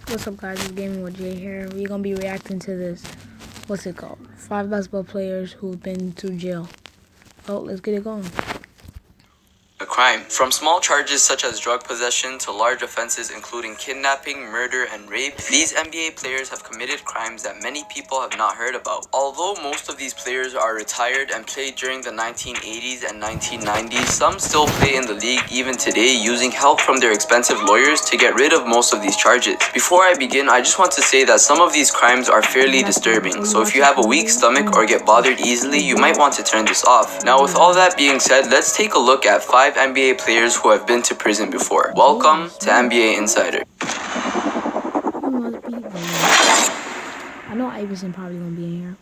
What's up, guys? It's Gaming with Jay here. We're gonna be reacting to this. What's it called? 5 basketball players who've been to jail. Oh, let's get it going. A crime. From small charges such as drug possession to large offenses including kidnapping, murder, and rape, these NBA players have committed crimes that many people have not heard about. Although most of these players are retired and played during the 1980s and 1990s, some still play in the league even today using help from their expensive lawyers to get rid of most of these charges. Before I begin, I just want to say that some of these crimes are fairly disturbing, so if you have a weak stomach or get bothered easily, you might want to turn this off. Now, with all that being said, let's take a look at 5 NBA players who have been to prison before. Welcome to NBA Insider. I know Iverson probably gonna be in here.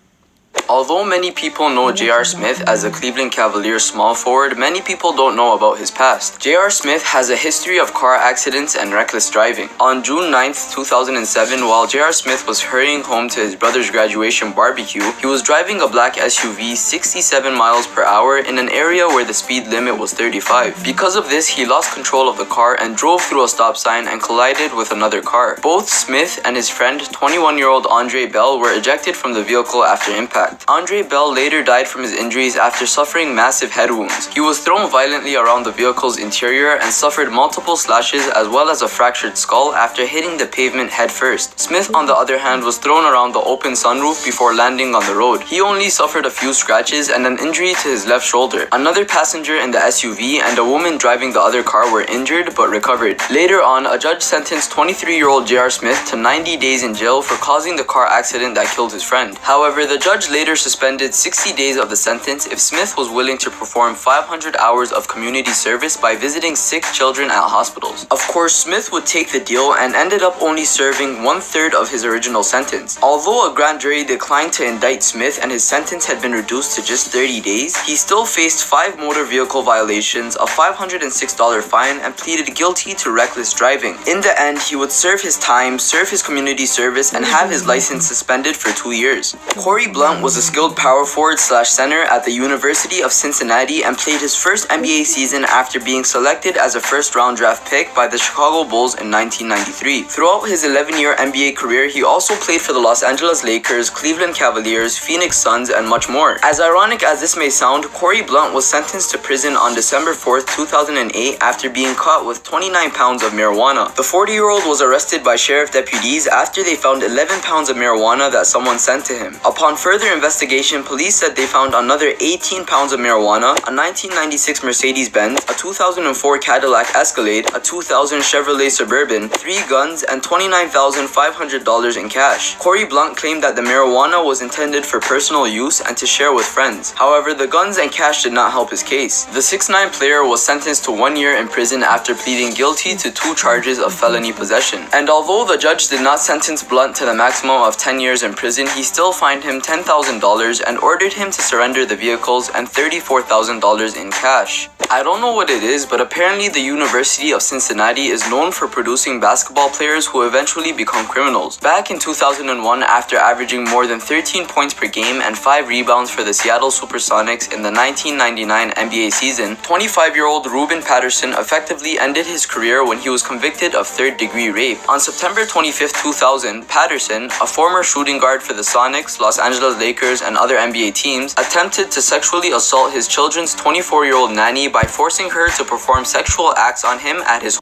Although many people know J.R. Smith as a Cleveland Cavaliers small forward, many people don't know about his past. J.R. Smith has a history of car accidents and reckless driving. On June 9th, 2007, while J.R. Smith was hurrying home to his brother's graduation barbecue, he was driving a black SUV 67 miles per hour in an area where the speed limit was 35. Because of this, he lost control of the car and drove through a stop sign and collided with another car. Both Smith and his friend, 21-year-old Andre Bell, were ejected from the vehicle after impact. Andre Bell later died from his injuries after suffering massive head wounds. He was thrown violently around the vehicle's interior and suffered multiple slashes as well as a fractured skull after hitting the pavement head first. Smith, on the other hand, was thrown around the open sunroof before landing on the road. He only suffered a few scratches and an injury to his left shoulder. Another passenger in the SUV and a woman driving the other car were injured but recovered. Later on, a judge sentenced 23-year-old J.R. Smith to 90 days in jail for causing the car accident that killed his friend. However, the judge later suspended 60 days of the sentence if Smith was willing to perform 500 hours of community service by visiting sick children at hospitals. Of course, Smith would take the deal and ended up only serving 1/3 of his original sentence. Although a grand jury declined to indict Smith and his sentence had been reduced to just 30 days, he still faced 5 motor vehicle violations, a $506 fine, and pleaded guilty to reckless driving. In the end, he would serve his time, serve his community service, and have his license suspended for 2 years. Corey Blount was a skilled power forward / center at the University of Cincinnati and played his first NBA season after being selected as a first-round draft pick by the Chicago Bulls in 1993. Throughout his 11-year NBA career, he also played for the Los Angeles Lakers, Cleveland Cavaliers, Phoenix Suns, and much more. As ironic as this may sound, Corey Blount was sentenced to prison on December 4th, 2008 after being caught with 29 pounds of marijuana. The 40-year-old was arrested by sheriff deputies after they found 11 pounds of marijuana that someone sent to him. Upon further investigation, police said they found another 18 pounds of marijuana, a 1996 Mercedes-Benz, a 2004 Cadillac Escalade, a 2000 Chevrolet Suburban, 3 guns, and $29,500 in cash. Corey Blount claimed that the marijuana was intended for personal use and to share with friends. However, the guns and cash did not help his case. The 6'9" player was sentenced to 1 year in prison after pleading guilty to 2 charges of felony possession. And although the judge did not sentence Blount to the maximum of 10 years in prison, he still fined him $10,000 and ordered him to surrender the vehicles and $34,000 in cash. I don't know what it is, but apparently the University of Cincinnati is known for producing basketball players who eventually become criminals. Back in 2001, after averaging more than 13 points per game and 5 rebounds for the Seattle Supersonics in the 1999 NBA season, 25-year-old Ruben Patterson effectively ended his career when he was convicted of third-degree rape. On September 25, 2000, Patterson, a former shooting guard for the Sonics, Los Angeles Lakers, and other NBA teams, attempted to sexually assault his children's 24-year-old nanny by forcing her to perform sexual acts on him at his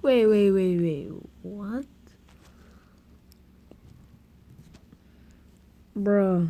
Wait. What? Bro.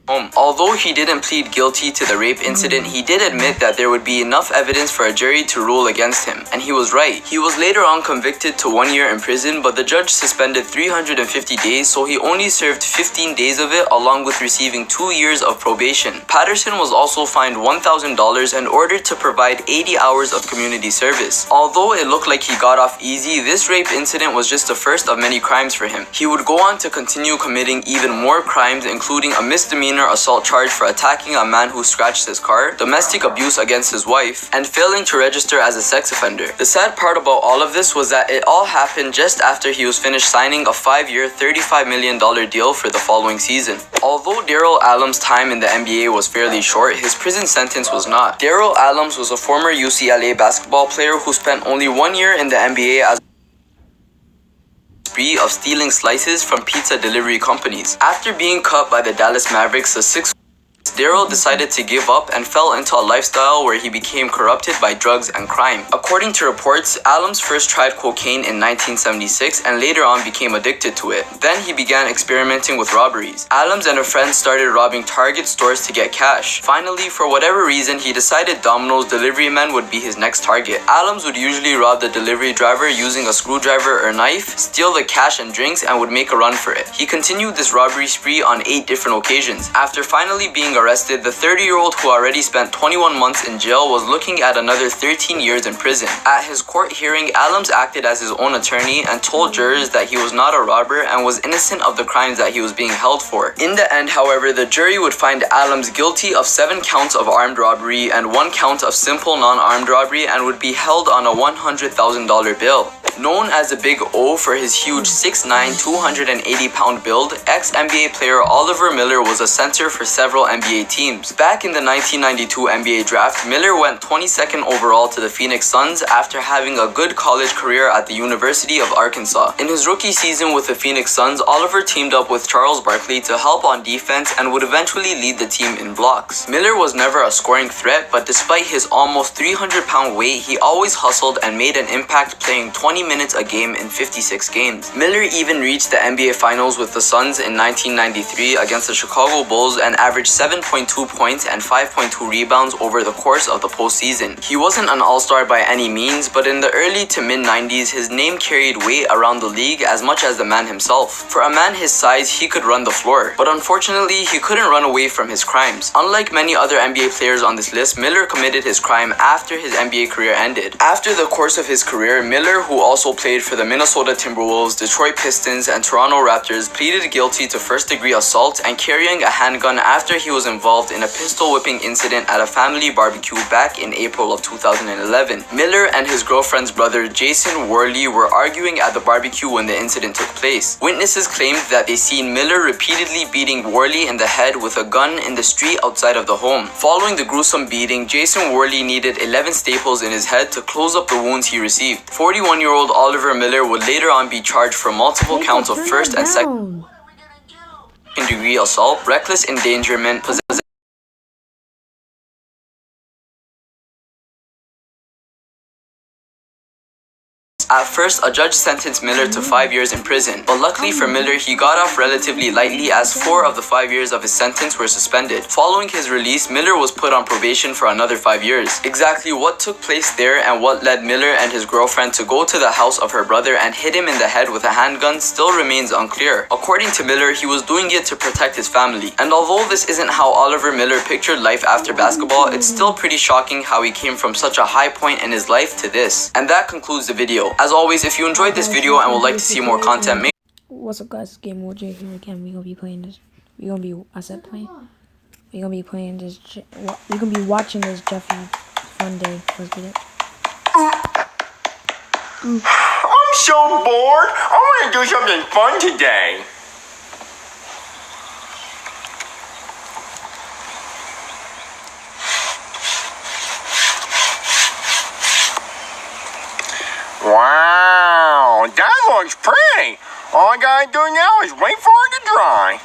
home. Although he didn't plead guilty to the rape incident, he did admit that there would be enough evidence for a jury to rule against him, and he was right. He was later on convicted to 1 year in prison, but the judge suspended 350 days, so he only served 15 days of it, along with receiving 2 years of probation. Patterson was also fined $1,000 and ordered to provide 80 hours of community service. Although it looked like he got off easy, this rape incident was just the first of many crimes for him. He would go on to continue committing even more crimes, including a misdemeanor assault charge for attacking a man who scratched his car, domestic abuse against his wife, and failing to register as a sex offender. The sad part about all of this was that it all happened just after he was finished signing a 5-year, $35 million deal for the following season. Although Daryl Allen's time in the NBA was fairly short, his prison sentence was not. Daryl Allen was a former UCLA basketball player who spent only 1 year in the NBA as spree of stealing slices from pizza delivery companies. After being cut by the Dallas Mavericks, the six Daryl decided to give up and fell into a lifestyle where he became corrupted by drugs and crime. According to reports, Adams first tried cocaine in 1976 and later on became addicted to it. Then he began experimenting with robberies. Adams and a friend started robbing Target stores to get cash. Finally, for whatever reason, he decided Domino's delivery men would be his next target. Adams would usually rob the delivery driver using a screwdriver or knife, steal the cash and drinks, and would make a run for it. He continued this robbery spree on 8 different occasions. After finally being arrested, the 30-year-old who already spent 21 months in jail was looking at another 13 years in prison. At his court hearing, Adams acted as his own attorney and told jurors that he was not a robber and was innocent of the crimes that he was being held for. In the end, however, the jury would find Adams guilty of 7 counts of armed robbery and 1 count of simple non-armed robbery and would be held on a $100,000 bail. Known as the Big O for his huge 6'9", 280-pound build, ex-NBA player Oliver Miller was a center for several NBA teams. Back in the 1992 NBA draft, Miller went 22nd overall to the Phoenix Suns after having a good college career at the University of Arkansas. In his rookie season with the Phoenix Suns, Oliver teamed up with Charles Barkley to help on defense and would eventually lead the team in blocks. Miller was never a scoring threat, but despite his almost 300-pound weight, he always hustled and made an impact playing 20 minutes a game in 56 games. Miller even reached the NBA Finals with the Suns in 1993 against the Chicago Bulls and averaged 7.2 points and 5.2 rebounds over the course of the postseason. He wasn't an all-star by any means, but in the early to mid-90s, his name carried weight around the league as much as the man himself. For a man his size, he could run the floor, but unfortunately, he couldn't run away from his crimes. Unlike many other NBA players on this list, Miller committed his crime after his NBA career ended. After the course of his career, Miller, who also played for the Minnesota Timberwolves, Detroit Pistons, and Toronto Raptors, pleaded guilty to first-degree assault and carrying a handgun after he was involved in a pistol-whipping incident at a family barbecue back in April of 2011. Miller and his girlfriend's brother, Jason Worley, were arguing at the barbecue when the incident took place. Witnesses claimed that they seen Miller repeatedly beating Worley in the head with a gun in the street outside of the home. Following the gruesome beating, Jason Worley needed 11 staples in his head to close up the wounds he received. 41-year-old Oliver Miller would later on be charged for multiple counts of first and second-degree assault, reckless endangerment, possession. At first, a judge sentenced Miller to 5 years in prison, but luckily for Miller, he got off relatively lightly as 4 of the 5 years of his sentence were suspended. Following his release, Miller was put on probation for another 5 years. Exactly what took place there and what led Miller and his girlfriend to go to the house of her brother and hit him in the head with a handgun still remains unclear. According to Miller, he was doing it to protect his family. And although this isn't how Oliver Miller pictured life after basketball, it's still pretty shocking how he came from such a high point in his life to this. And that concludes the video. As always, if you enjoyed this video and would like to see more content, make What's up, guys? It's Game OJ here again. We're gonna be playing this. We're gonna be watching this Jeffy fun day. Let's get it. I'm so bored. I want to do something fun today. Wow, that looks pretty. All I gotta do now is wait for it to dry.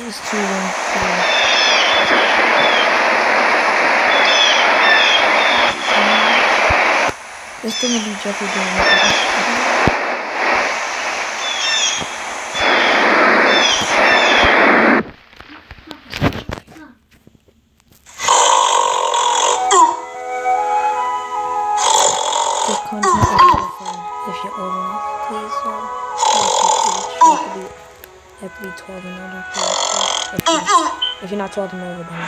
It's too long. It's gonna be Jeffy doing it. Content is if you're old enough, please. You have to be 12 and older, please. If you're not 12 and older, then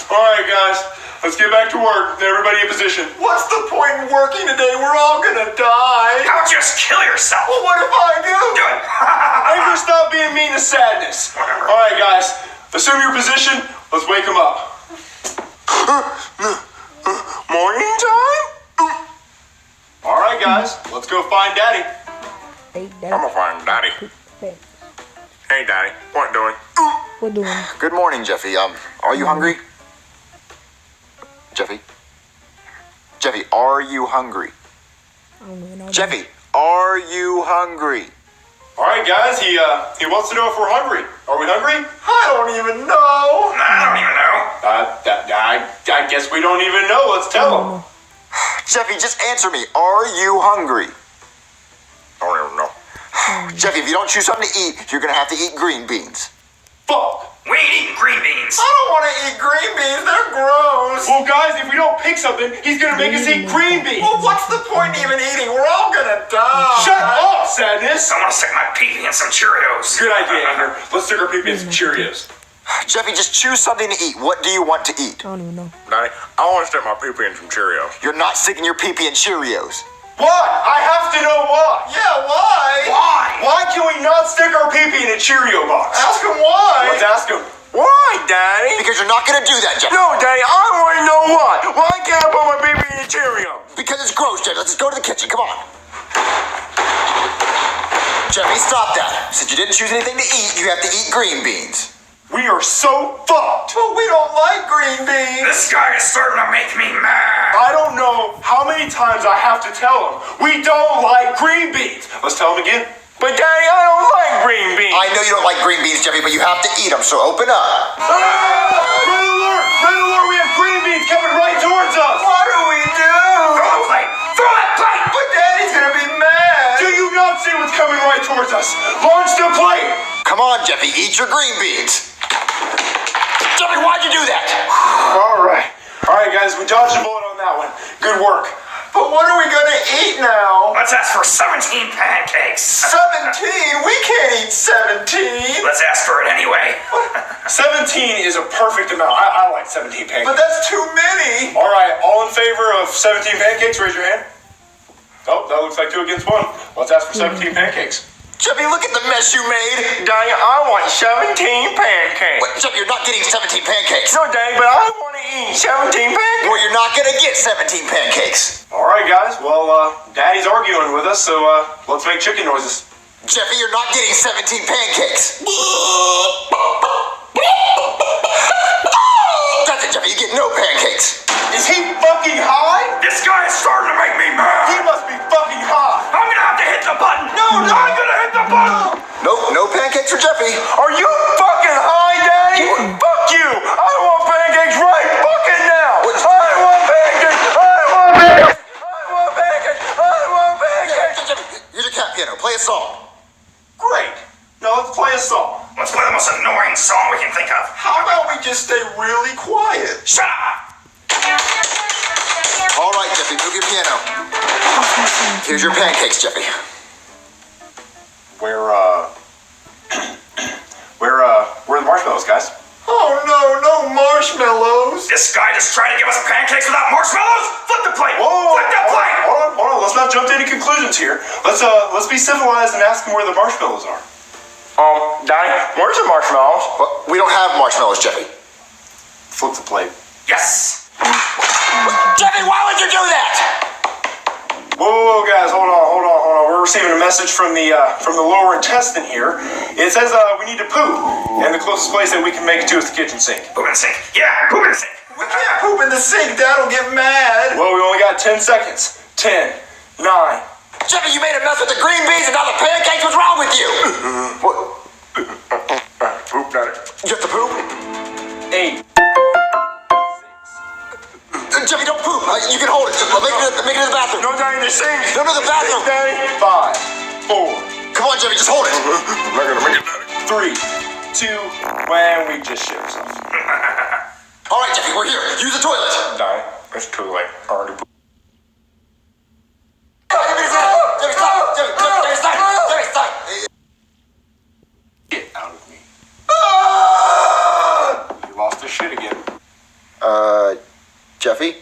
Alright guys, let's get back to work. Everybody in position. What's the point in working today? We're all gonna die. How about just kill yourself? Well, what if I do? Do it. Anger, stop being mean to sadness. Whatever. Alright guys, assume your position. Let's wake them up. Morning time? All right, guys, let's go find Daddy. Hey, I'm gonna find Daddy. Hey, Daddy. What doing? What doing? Good morning, Jeffy. Are you hungry? Jeffy? Jeffy, are you hungry? I don't even know. Jeffy, are you hungry? All right, guys, he wants to know if we're hungry. Are we hungry? I don't even know. I don't even know. I guess we don't even know. Let's tell him. Jeffy, just answer me. Are you hungry? I don't even know. Jeffy, if you don't choose something to eat, you're gonna have to eat green beans. Fuck. We ain't eating green beans. I don't want to eat green beans. They're gross. Well, guys, if we don't pick something, he's going to make us eat green beans. Well, what's the point in even eating? We're all going to die. Shut up, Sadness. I want to stick my pee in some Cheerios. Good idea, Andrew. Let's stick our pee in some Cheerios. Jeffy, just choose something to eat. What do you want to eat? I don't even know. Daddy, I want to stick my pee in some Cheerios. You're not sticking your pee-pee in Cheerios. Why? I have to know why. Yeah, why? Why? Why can we not stick our pee-pee in a Cheerio box? Ask him why. Let's ask him. Why, Daddy? Because you're not gonna do that, Jeffy. No, Daddy, I want to know why. Why can't I put my pee in a Cheerio? Because it's gross, Jeffy. Let's just go to the kitchen. Come on. Jeffy, stop that. Since you didn't choose anything to eat, you have to eat green beans. We are so fucked. But we don't like green beans. This guy is starting to make me mad. I don't know how many times I have to tell him we don't like green beans. Let's tell him again. But Daddy, I don't like green beans. I know you don't like green beans, Jeffy, but you have to eat them, so open up. Red alert! Red alert! We have green beans coming right towards us. What do we do? Throw the plate. Throw that plate. But Daddy's gonna be mad. Do you not see what's coming right towards us? Launch the plate. Come on, Jeffy, eat your green beans. Jeffy, why'd you do that? All right, guys, we dodged a bullet on that one. Good work. But what are we gonna eat now? Let's ask for 17 pancakes. 17? We can't eat 17. Let's ask for it anyway. 17 is a perfect amount. I like 17 pancakes. But that's too many. All right, all in favor of 17 pancakes, raise your hand. Oh, that looks like 2 against 1. Let's ask for 17 pancakes. Jeffy, look at the mess you made. Daddy, I want 17 pancakes. Wait, Jeffy, you're not getting 17 pancakes. No, Daddy, but I want to eat 17 pancakes. Well, you're not gonna get 17 pancakes. All right, guys. Well, Daddy's arguing with us, so let's make chicken noises. Jeffy, you're not getting 17 pancakes. That's it, Jeffy, you get no pancakes. Is he fucking high? This guy is starting to make me mad. He must be fucking high. I'm gonna have to hit the button. No, I'm gonna hit the button. Nope, no pancakes for Jeffy. Are you fucking high, Daddy? Fuck you. I want pancakes right fucking now. What? I want pancakes. I want pancakes. I want pancakes. I want pancakes. Jeffy, here's your cat piano. Play a song. Great. Now let's play a song. Let's play the most annoying song we can think of. How about we just stay really quiet? Shut up. All right, Jeffy, move your piano. Here's your pancakes, Jeffy. Where are the marshmallows, guys? Oh no marshmallows. This guy just tried to give us pancakes without marshmallows? Flip the plate. Whoa, Flip the plate. hold on. Let's not jump to any conclusions here. Let's be civilized and ask him where the marshmallows are. Daddy, where's the marshmallows? Well, we don't have marshmallows, Jeffy. Flip the plate. Yes. Jeffy, why would you do that? Whoa, guys, hold on. We're receiving a message from the lower intestine here. It says we need to poop, and the closest place that we can make it to is the kitchen sink. Poop in the sink. Yeah, poop in the sink. We can't poop in the sink. Dad'll get mad. Well, we only got 10 seconds. 10, 9. Jeffy, you made a mess with the green beans and now the pancakes. What's wrong with you? What? Poop, Daddy. You have to poop? 8. Jeffy, don't poop. You can hold it. Make it to the bathroom. No, Daddy, the sink. No, the bathroom. Daddy. 5, 4, Come on, Jeffy, just hold it. I'm not gonna make it, Daddy. 3, 2, and we just shit ourselves. All right, Jeffy, we're here. Use the toilet. Daddy, it's too late. I already pooped. Jeffy, stop. Jeffy, stop. Get out of me. You lost his shit again. Jeffy?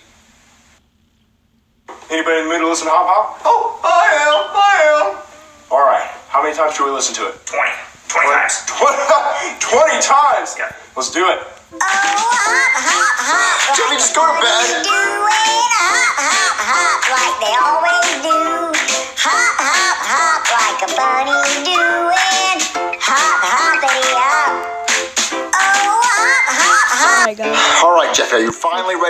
Anybody in the mood to listen to Hop Hop? Oh, I am. All right. How many times should we listen to it? 20 times. 20 times? Yeah. Let's do it. Jeffy, just go to bed. Doing hop, hop, hop like they always do. Hop, hop, hop like a bunny doing. Hop, hoppity hop. Oh, hop, hop, hop. Alright, guys. All right, Jeff, are you finally ready?